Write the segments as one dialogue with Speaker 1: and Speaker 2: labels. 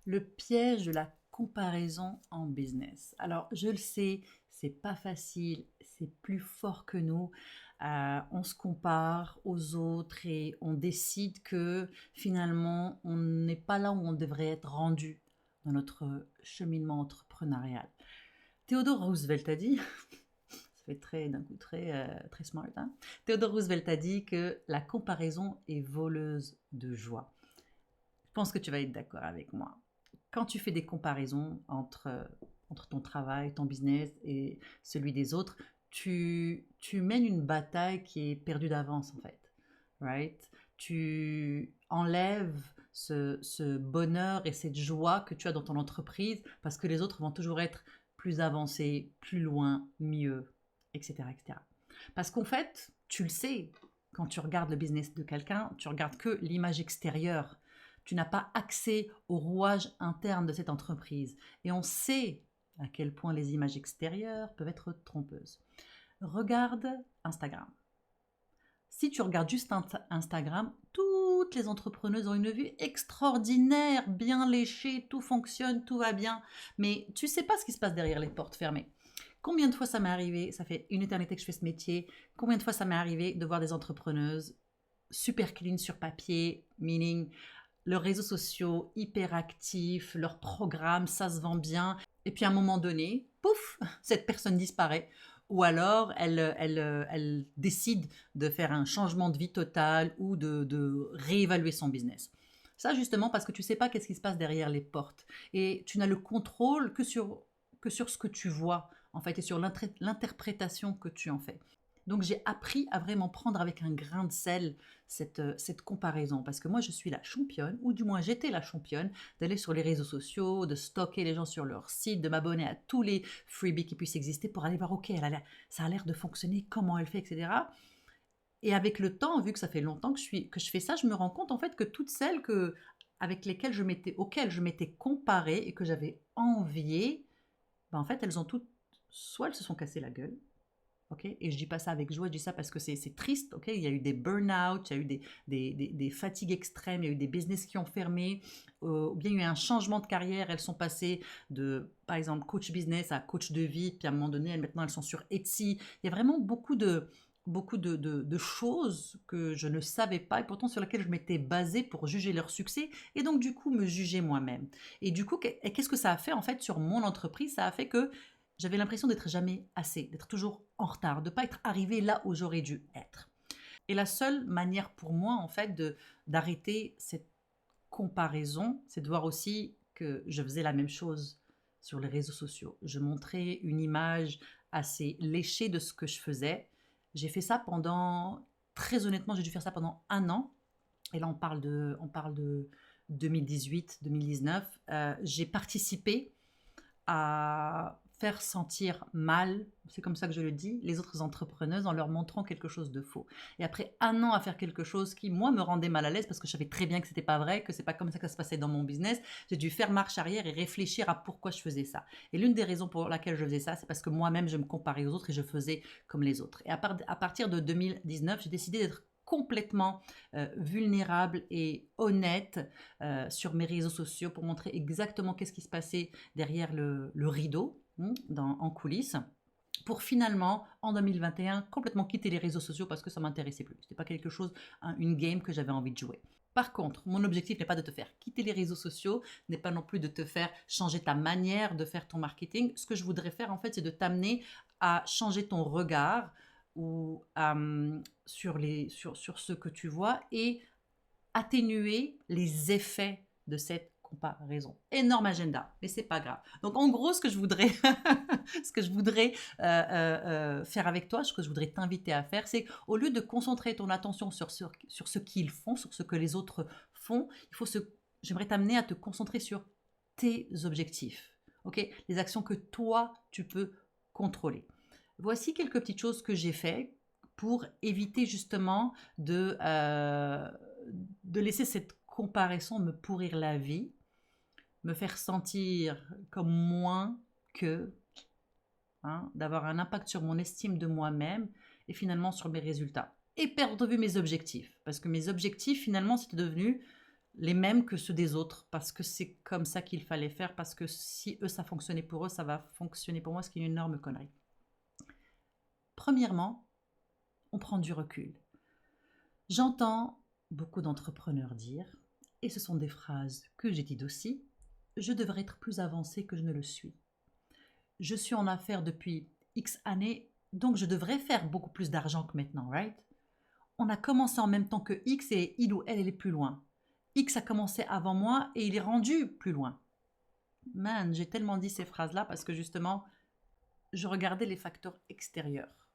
Speaker 1: Le piège de la comparaison en business. Alors, je le sais, c'est pas facile, c'est plus fort que nous. On se compare aux autres et on décide que finalement, on n'est pas là où on devrait être rendu dans notre cheminement entrepreneurial. Theodore Roosevelt a dit, ça fait très d'un coup très smart, hein. Theodore Roosevelt a dit que la comparaison est voleuse de joie. Je pense que tu vas être d'accord avec moi. Quand tu fais des comparaisons entre ton travail, ton business et celui des autres, tu mènes une bataille qui est perdue d'avance en fait. Right? Tu enlèves ce bonheur et cette joie que tu as dans ton entreprise parce que les autres vont toujours être plus avancés, plus loin, mieux, etc., etc. Parce qu'en fait, tu le sais, quand tu regardes le business de quelqu'un, tu regardes que l'image extérieure. Tu n'as pas accès au rouage interne de cette entreprise. Et on sait à quel point les images extérieures peuvent être trompeuses. Regarde Instagram. Si tu regardes juste Instagram, toutes les entrepreneuses ont une vue extraordinaire, bien léchée, tout fonctionne, tout va bien. Mais tu ne sais pas ce qui se passe derrière les portes fermées. Combien de fois ça m'est arrivé, ça fait une éternité que je fais ce métier, combien de fois ça m'est arrivé de voir des entrepreneuses super clean sur papier, meaning leurs réseaux sociaux hyper actifs, leurs programmes, ça se vend bien. Et puis à un moment donné, pouf, cette personne disparaît. Ou alors elle décide de faire un changement de vie total ou de réévaluer son business. Ça justement parce que tu ne sais pas qu'est-ce qui se passe derrière les portes. Et tu n'as le contrôle que sur ce que tu vois, en fait, et sur l'interprétation que tu en fais. Donc j'ai appris à vraiment prendre avec un grain de sel cette comparaison, parce que moi je suis la championne, ou du moins j'étais la championne, d'aller sur les réseaux sociaux, de stocker les gens sur leur site, de m'abonner à tous les freebies qui puissent exister pour aller voir, ok, ça a l'air de fonctionner, comment elle fait, etc. Et avec le temps, vu que ça fait longtemps que je fais ça, je me rends compte en fait que toutes celles avec lesquelles auxquelles je m'étais comparée et que j'avais envié, ben en fait elles ont toutes, soit elles se sont cassées la gueule, ok. Et je dis pas ça avec joie, je dis ça parce que c'est triste, ok. Il y a eu des burn-out, il y a eu des fatigues extrêmes, il y a eu des business qui ont fermé, ou bien il y a eu un changement de carrière, elles sont passées de, par exemple, coach business à coach de vie, puis à un moment donné, maintenant elles sont sur Etsy. Il y a vraiment beaucoup de choses que je ne savais pas et pourtant sur lesquelles je m'étais basée pour juger leur succès et donc du coup me juger moi-même. Et du coup, qu'est-ce que ça a fait en fait sur mon entreprise? Ça a fait que j'avais l'impression d'être jamais assez, d'être toujours en retard, de ne pas être arrivé là où j'aurais dû être. Et la seule manière pour moi, en fait, d'arrêter cette comparaison, c'est de voir aussi que je faisais la même chose sur les réseaux sociaux. Je montrais une image assez léchée de ce que je faisais. J'ai fait ça très honnêtement, j'ai dû faire ça pendant un an. Et là, on parle de 2018, 2019. J'ai participé à faire sentir mal, c'est comme ça que je le dis, les autres entrepreneuses en leur montrant quelque chose de faux. Et après un an à faire quelque chose qui, moi, me rendait mal à l'aise parce que je savais très bien que c'était pas vrai, que c'est pas comme ça que ça se passait dans mon business, j'ai dû faire marche arrière et réfléchir à pourquoi je faisais ça. Et l'une des raisons pour laquelle je faisais ça, c'est parce que moi-même, je me comparais aux autres et je faisais comme les autres. Et à partir de 2019, j'ai décidé d'être complètement vulnérable et honnête sur mes réseaux sociaux pour montrer exactement qu'est-ce qui se passait derrière le rideau, en coulisses, pour finalement, en 2021, complètement quitter les réseaux sociaux parce que ça m'intéressait plus. C'était pas quelque chose, une game que j'avais envie de jouer. Par contre, mon objectif n'est pas de te faire quitter les réseaux sociaux, n'est pas non plus de te faire changer ta manière de faire ton marketing. Ce que je voudrais faire, en fait, c'est de t'amener à changer ton regard ou sur ce que tu vois et atténuer les effets de cette comparaison. Énorme agenda, mais c'est pas grave. Donc en gros, ce que je voudrais, ce que je voudrais faire avec toi, ce que je voudrais t'inviter à faire, c'est au lieu de concentrer ton attention sur ce qu'ils font, sur ce que les autres font, j'aimerais t'amener à te concentrer sur tes objectifs, ok? Les actions que toi tu peux contrôler. Voici quelques petites choses que j'ai fait pour éviter justement de laisser cette comparaison me pourrir la vie, me faire sentir comme moins que, d'avoir un impact sur mon estime de moi-même et finalement sur mes résultats. Et perdre de vue mes objectifs. Parce que mes objectifs, finalement, c'était devenu les mêmes que ceux des autres, parce que c'est comme ça qu'il fallait faire, parce que si eux, ça fonctionnait pour eux, ça va fonctionner pour moi, ce qui est une énorme connerie. Premièrement, on prend du recul. J'entends beaucoup d'entrepreneurs dire, et ce sont des phrases que j'ai dites aussi, je devrais être plus avancé que je ne le suis. Je suis en affaires depuis X années, donc je devrais faire beaucoup plus d'argent que maintenant, right? On a commencé en même temps que X et il ou elle est plus loin. X a commencé avant moi et il est rendu plus loin. Man, j'ai tellement dit ces phrases-là parce que justement, je regardais les facteurs extérieurs,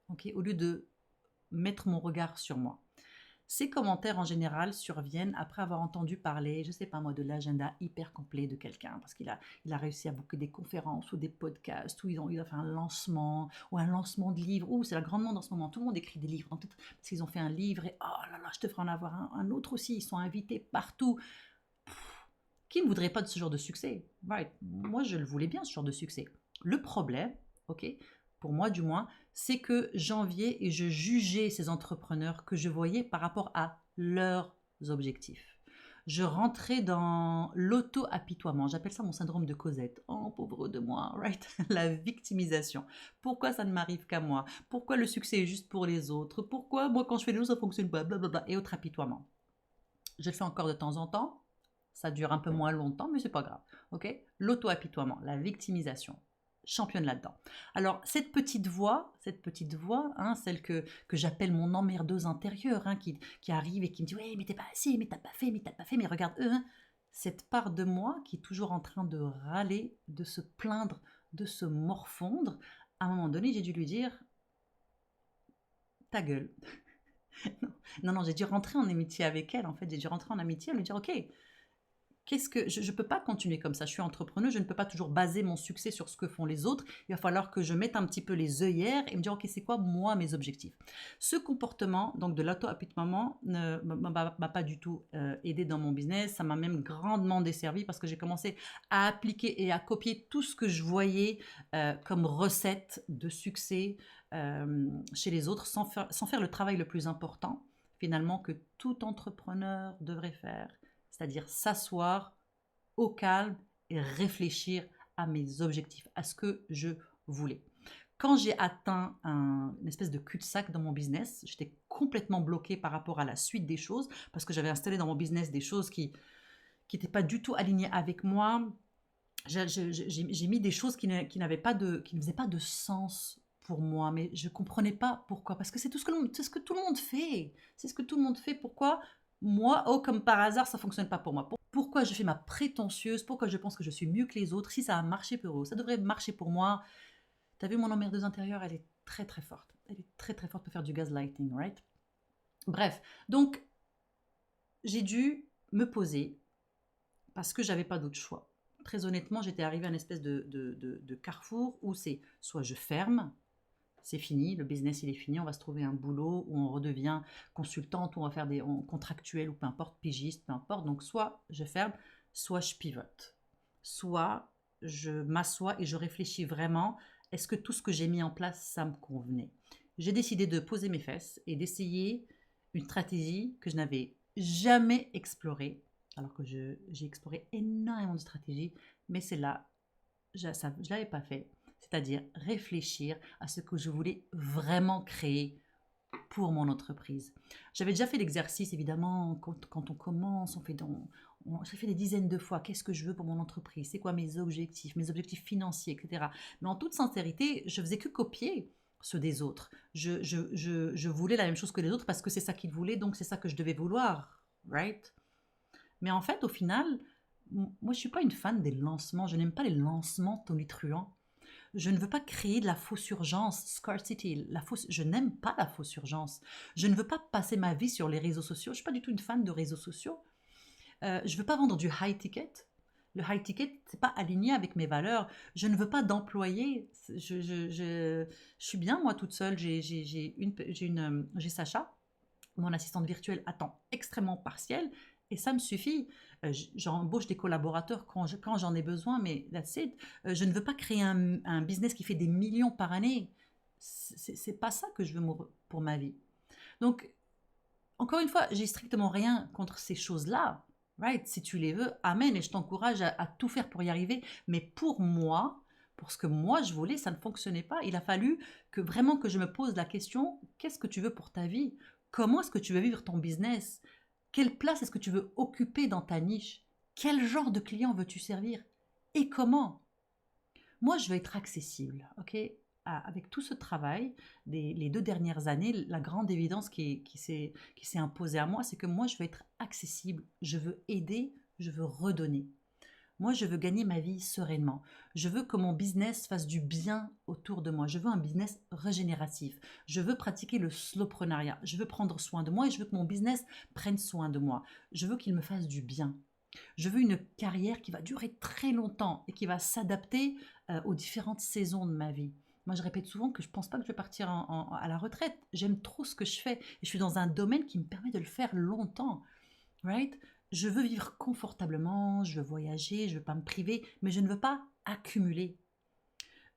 Speaker 1: ok, au lieu de mettre mon regard sur moi. Ces commentaires en général surviennent après avoir entendu parler, je ne sais pas moi, de l'agenda hyper complet de quelqu'un, parce qu'il a réussi à booker des conférences ou des podcasts, ou il a fait un lancement, ou un lancement de livre. Ouh, c'est la grande mode en ce moment, tout le monde écrit des livres, parce qu'ils ont fait un livre, et oh là là, je devrais en avoir un autre aussi, ils sont invités partout. Qui ne voudrait pas de ce genre de succès? Right. Moi, je le voulais bien, ce genre de succès. Le problème, ok, pour moi du moins, c'est que j'enviais et je jugeais ces entrepreneurs que je voyais par rapport à leurs objectifs. Je rentrais dans l'auto-apitoiement. J'appelle ça mon syndrome de Cosette. Oh, pauvre de moi, right? La victimisation. Pourquoi ça ne m'arrive qu'à moi? Pourquoi le succès est juste pour les autres? Pourquoi moi, quand je fais des choses, ça fonctionne pas? Blablabla. Et autre apitoiement. Je le fais encore de temps en temps. Ça dure un peu moins longtemps, mais c'est pas grave. Ok? L'auto-apitoiement, la victimisation. Championne là-dedans. Alors, cette petite voix, hein, celle que j'appelle mon emmerdeuse intérieure, hein, qui arrive et qui me dit ouais, mais t'es pas assez, mais t'as pas fait, mais regarde eux. Hein. Cette part de moi qui est toujours en train de râler, de se plaindre, de se morfondre, à un moment donné, j'ai dû lui dire ta gueule. Non, j'ai dû rentrer en amitié avec elle, en fait. J'ai dû rentrer en amitié et lui dire ok, qu'est-ce que je ne peux pas continuer comme ça. Je suis entrepreneur, je ne peux pas toujours baser mon succès sur ce que font les autres. Il va falloir que je mette un petit peu les œillères et me dire ok, c'est quoi moi mes objectifs. Ce comportement donc de l'auto-apitoiement ne m'a pas du tout aidé dans mon business. Ça m'a même grandement desservi parce que j'ai commencé à appliquer et à copier tout ce que je voyais comme recette de succès chez les autres sans faire le travail le plus important finalement que tout entrepreneur devrait faire, c'est-à-dire s'asseoir au calme et réfléchir à mes objectifs, à ce que je voulais. Quand j'ai atteint une espèce de cul-de-sac dans mon business, j'étais complètement bloquée par rapport à la suite des choses parce que j'avais installé dans mon business des choses qui n'étaient pas du tout alignées avec moi. J'ai mis des choses qui ne faisaient pas de sens pour moi, mais je ne comprenais pas pourquoi. Parce que c'est ce que tout le monde fait. C'est ce que tout le monde fait. Pourquoi moi, oh, comme par hasard, ça ne fonctionne pas pour moi? Pourquoi je fais ma prétentieuse? Pourquoi je pense que je suis mieux que les autres? Si ça a marché pour eux, ça devrait marcher pour moi. T'as vu mon emmerdeuse intérieure? Elle est très très forte. Elle est très très forte pour faire du gaslighting, right? Bref, donc j'ai dû me poser parce que j'avais pas d'autre choix. Très honnêtement, j'étais arrivée à une espèce de carrefour où c'est soit je ferme, c'est fini, le business il est fini, on va se trouver un boulot où on redevient consultante, où on va faire des contractuels ou peu importe, pigiste, peu importe. Donc soit je ferme, soit je pivote. Soit je m'assois et je réfléchis vraiment, est-ce que tout ce que j'ai mis en place, ça me convenait? J'ai décidé de poser mes fesses et d'essayer une stratégie que je n'avais jamais explorée, alors que j'ai exploré énormément de stratégies, mais celle-là, je ne l'avais pas fait. C'est-à-dire réfléchir à ce que je voulais vraiment créer pour mon entreprise. J'avais déjà fait l'exercice, évidemment, quand on commence, j'ai fait des dizaines de fois, qu'est-ce que je veux pour mon entreprise, c'est quoi mes objectifs financiers, etc. Mais en toute sincérité, je faisais que copier ceux des autres. Je voulais la même chose que les autres parce que c'est ça qu'ils voulaient, donc c'est ça que je devais vouloir, right? Mais en fait, au final, moi, je ne suis pas une fan des lancements. Je n'aime pas les lancements tonitruants. Je ne veux pas créer de la fausse urgence, scarcity, je n'aime pas la fausse urgence. Je ne veux pas passer ma vie sur les réseaux sociaux. Je ne suis pas du tout une fan de réseaux sociaux. Je ne veux pas vendre du high ticket. Le high ticket, c'est pas aligné avec mes valeurs. Je ne veux pas d'employés. Je suis bien moi toute seule. J'ai Sacha, mon assistante virtuelle à temps extrêmement partiel, et ça me suffit. J'embauche des collaborateurs quand j'en ai besoin, mais that's it. Je ne veux pas créer un business qui fait des millions par année. C'est pas ça que je veux pour ma vie. Donc, encore une fois, j'ai strictement rien contre ces choses-là, Right? Si tu les veux, amen, et je t'encourage à tout faire pour y arriver. Mais pour moi, pour ce que moi je voulais, ça ne fonctionnait pas. Il a fallu que vraiment que je me pose la question, qu'est-ce que tu veux pour ta vie? Comment est-ce que tu veux vivre ton business? Quelle place est-ce que tu veux occuper dans ta niche? Quel genre de client veux-tu servir? Et comment? Moi, je veux être accessible, ok? Avec tout ce travail, les 2 dernières années, la grande évidence qui s'est imposée à moi, c'est que moi, je veux être accessible, je veux aider, je veux redonner. Moi, je veux gagner ma vie sereinement. Je veux que mon business fasse du bien autour de moi. Je veux un business régénératif. Je veux pratiquer le slowpreneuriat. Je veux prendre soin de moi et je veux que mon business prenne soin de moi. Je veux qu'il me fasse du bien. Je veux une carrière qui va durer très longtemps et qui va s'adapter aux différentes saisons de ma vie. Moi, je répète souvent que je ne pense pas que je vais partir à la retraite. J'aime trop ce que je fais et je suis dans un domaine qui me permet de le faire longtemps. Right? Je veux vivre confortablement, je veux voyager, je ne veux pas me priver, mais je ne veux pas accumuler.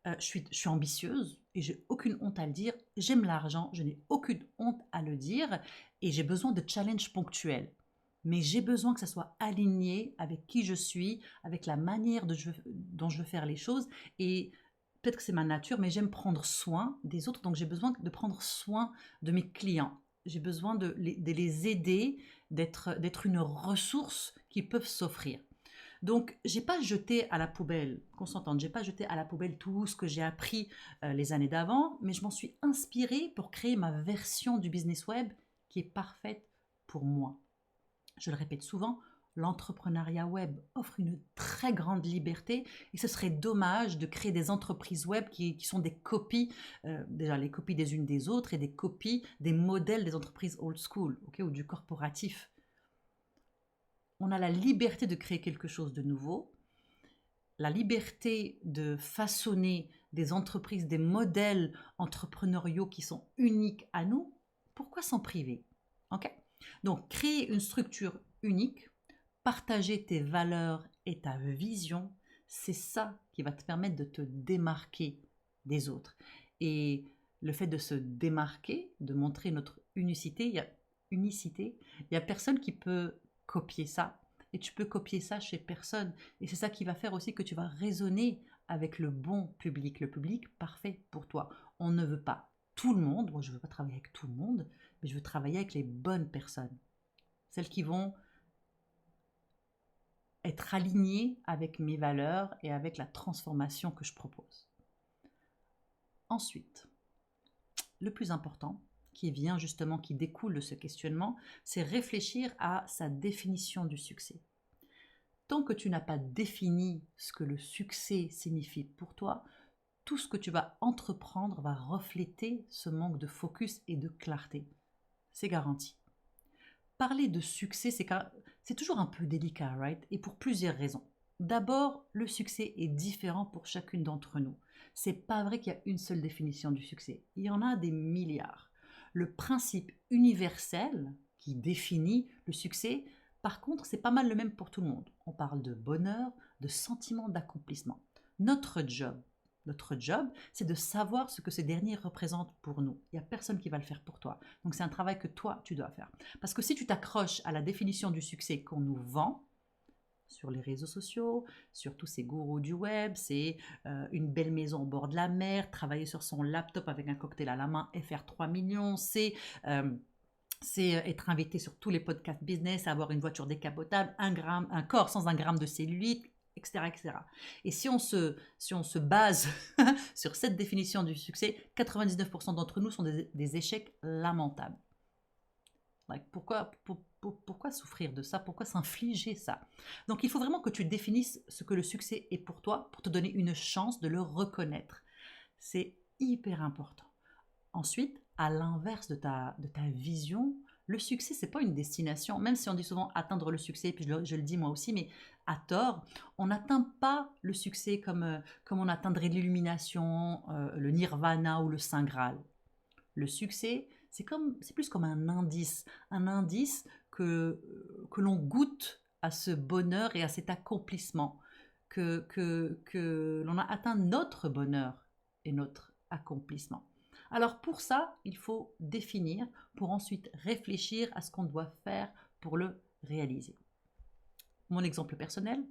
Speaker 1: Je suis ambitieuse et j'ai aucune honte à le dire. J'aime l'argent, je n'ai aucune honte à le dire et j'ai besoin de challenges ponctuels. Mais j'ai besoin que ça soit aligné avec qui je suis, avec la manière dont je veux faire les choses. Et peut-être que c'est ma nature, mais j'aime prendre soin des autres. Donc j'ai besoin de prendre soin de mes clients. J'ai besoin de les aider, d'être une ressource qu'ils peuvent s'offrir. Donc, j'ai pas jeté à la poubelle, qu'on s'entende, j'ai pas jeté à la poubelle tout ce que j'ai appris les années d'avant, mais je m'en suis inspirée pour créer ma version du business web qui est parfaite pour moi. Je le répète souvent, l'entrepreneuriat web offre une très grande liberté et ce serait dommage de créer des entreprises web qui sont des copies, déjà les copies des unes des autres et des copies des modèles des entreprises old school, ok, ou du corporatif. On a la liberté de créer quelque chose de nouveau, la liberté de façonner des entreprises, des modèles entrepreneuriaux qui sont uniques à nous. Pourquoi s'en priver? Ok. Donc, créer une structure unique, partager tes valeurs et ta vision, c'est ça qui va te permettre de te démarquer des autres. Et le fait de se démarquer, de montrer notre unicité, il y a personne qui peut copier ça. Et tu peux copier ça chez personne. Et c'est ça qui va faire aussi que tu vas résonner avec le bon public, le public parfait pour toi. On ne veut pas tout le monde, moi je ne veux pas travailler avec tout le monde, mais je veux travailler avec les bonnes personnes. Celles qui vont être alignées avec mes valeurs et avec la transformation que je propose. Ensuite, le plus important, qui vient justement, qui découle de ce questionnement, c'est réfléchir à sa définition du succès. Tant que tu n'as pas défini ce que le succès signifie pour toi, tout ce que tu vas entreprendre va refléter ce manque de focus et de clarté. C'est garanti. Parler de succès, c'est toujours un peu délicat, right? Et pour plusieurs raisons. D'abord, le succès est différent pour chacune d'entre nous. C'est pas vrai qu'il y a une seule définition du succès. Il y en a des milliards. Le principe universel qui définit le succès, par contre, c'est pas mal le même pour tout le monde. On parle de bonheur, de sentiment d'accomplissement. Notre job, notre job, c'est de savoir ce que ce dernier représente pour nous. Il n'y a personne qui va le faire pour toi. Donc c'est un travail que toi, tu dois faire. Parce que si tu t'accroches à la définition du succès qu'on nous vend, sur les réseaux sociaux, sur tous ces gourous du web, c'est une belle maison au bord de la mer, travailler sur son laptop avec un cocktail à la main et faire 3 millions, c'est être invité sur tous les podcasts business, avoir une voiture décapotable, un corps sans un gramme de cellulite, etc., etc. Et si on se base sur cette définition du succès, 99% d'entre nous sont des échecs lamentables. Pourquoi souffrir de ça? Pourquoi s'infliger ça? Donc il faut vraiment que tu définisses ce que le succès est pour toi, pour te donner une chance de le reconnaître. C'est hyper important. Ensuite, à l'inverse de ta vision, le succès, c'est pas une destination. Même si on dit souvent atteindre le succès, puis je le dis moi aussi, mais à tort, on n'atteint pas le succès comme on atteindrait l'illumination, le nirvana ou le Saint Graal. Le succès, c'est plus comme un indice que l'on goûte à ce bonheur et à cet accomplissement, que l'on a atteint notre bonheur et notre accomplissement. Alors pour ça, il faut définir pour ensuite réfléchir à ce qu'on doit faire pour le réaliser. Mon exemple personnel,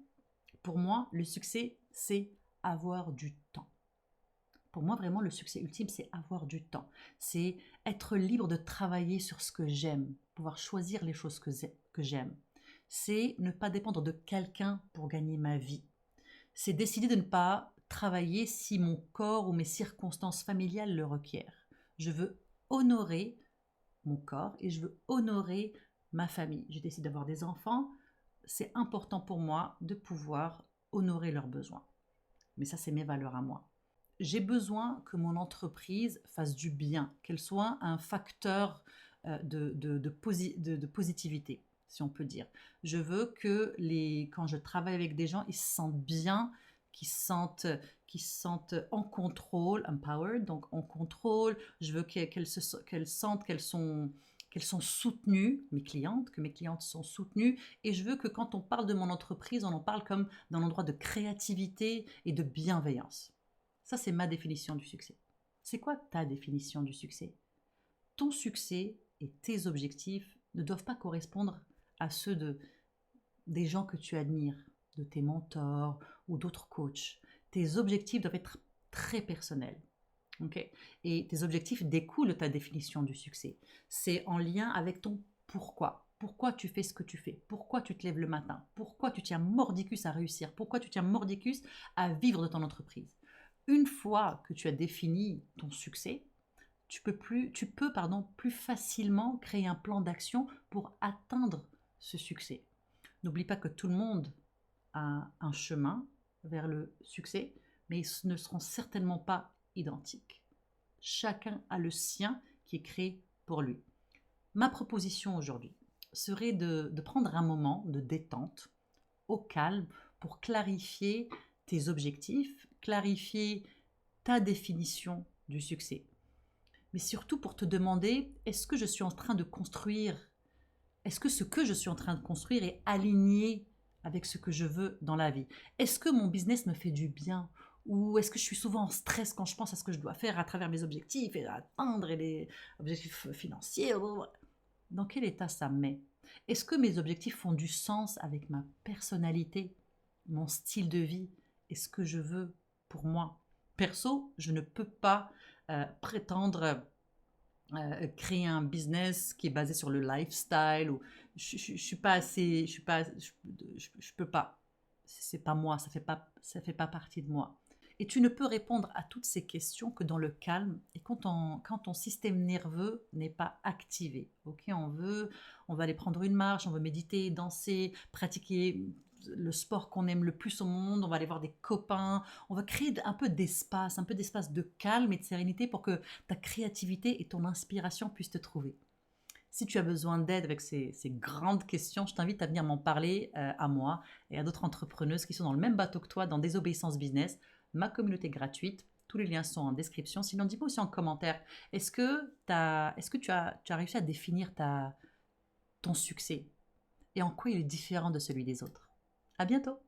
Speaker 1: pour moi, le succès, c'est avoir du temps. Pour moi, vraiment, le succès ultime, c'est avoir du temps. C'est être libre de travailler sur ce que j'aime, pouvoir choisir les choses que j'aime. C'est ne pas dépendre de quelqu'un pour gagner ma vie. C'est décider de ne pas travailler si mon corps ou mes circonstances familiales le requièrent. Je veux honorer mon corps et je veux honorer ma famille. J'ai décidé d'avoir des enfants. C'est important pour moi de pouvoir honorer leurs besoins. Mais ça, c'est mes valeurs à moi. J'ai besoin que mon entreprise fasse du bien, qu'elle soit un facteur de positivité, si on peut dire. Je veux que quand je travaille avec des gens, ils se sentent bien, qu'ils se sentent en contrôle, empowered, donc en contrôle. Je veux qu'elles sentent qu'elles sont soutenues, que mes clientes sont soutenues. Et je veux que quand on parle de mon entreprise, on en parle comme d'un endroit de créativité et de bienveillance. Ça, c'est ma définition du succès. C'est quoi ta définition du succès? Ton succès et tes objectifs ne doivent pas correspondre à ceux des gens que tu admires, de tes mentors ou d'autres coachs. Tes objectifs doivent être très personnels. Okay? Et tes objectifs découlent de ta définition du succès. C'est en lien avec ton pourquoi. Pourquoi tu fais ce que tu fais? Pourquoi tu te lèves le matin? Pourquoi tu tiens mordicus à réussir? Pourquoi tu tiens mordicus à vivre de ton entreprise? Une fois que tu as défini ton succès, tu peux plus facilement créer un plan d'action pour atteindre ce succès. N'oublie pas que tout le monde a un chemin vers le succès, mais ils ne seront certainement pas identiques. Chacun a le sien qui est créé pour lui. Ma proposition aujourd'hui serait de prendre un moment de détente au calme pour clarifier tes objectifs, clarifier ta définition du succès. Mais surtout pour te demander, est-ce que je suis en train de construire, est-ce que ce que je suis en train de construire est aligné avec ce que je veux dans la vie? Est-ce que mon business me fait du bien? Ou est-ce que je suis souvent en stress quand je pense à ce que je dois faire à travers mes objectifs et à atteindre et les objectifs financiers? Dans quel état ça me met? Est-ce que mes objectifs font du sens avec ma personnalité, mon style de vie et ce que je veux pour moi? Perso, je ne peux pas prétendre créer un business qui est basé sur le lifestyle ou je suis pas assez, je peux pas. C'est pas moi, ça fait pas partie de moi. Et tu ne peux répondre à toutes ces questions que dans le calme et quand ton système nerveux n'est pas activé. Ok, on va aller prendre une marche, on veut méditer, danser, pratiquer le sport qu'on aime le plus au monde, on va aller voir des copains, on va créer un peu d'espace de calme et de sérénité pour que ta créativité et ton inspiration puissent te trouver. Si tu as besoin d'aide avec ces grandes questions, je t'invite à venir m'en parler à moi et à d'autres entrepreneuses qui sont dans le même bateau que toi dans Désobéissance Business, ma communauté gratuite. Tous les liens sont en description. Sinon, dis-moi aussi en commentaire, est-ce que tu as réussi à définir ton succès et en quoi il est différent de celui des autres? À bientôt!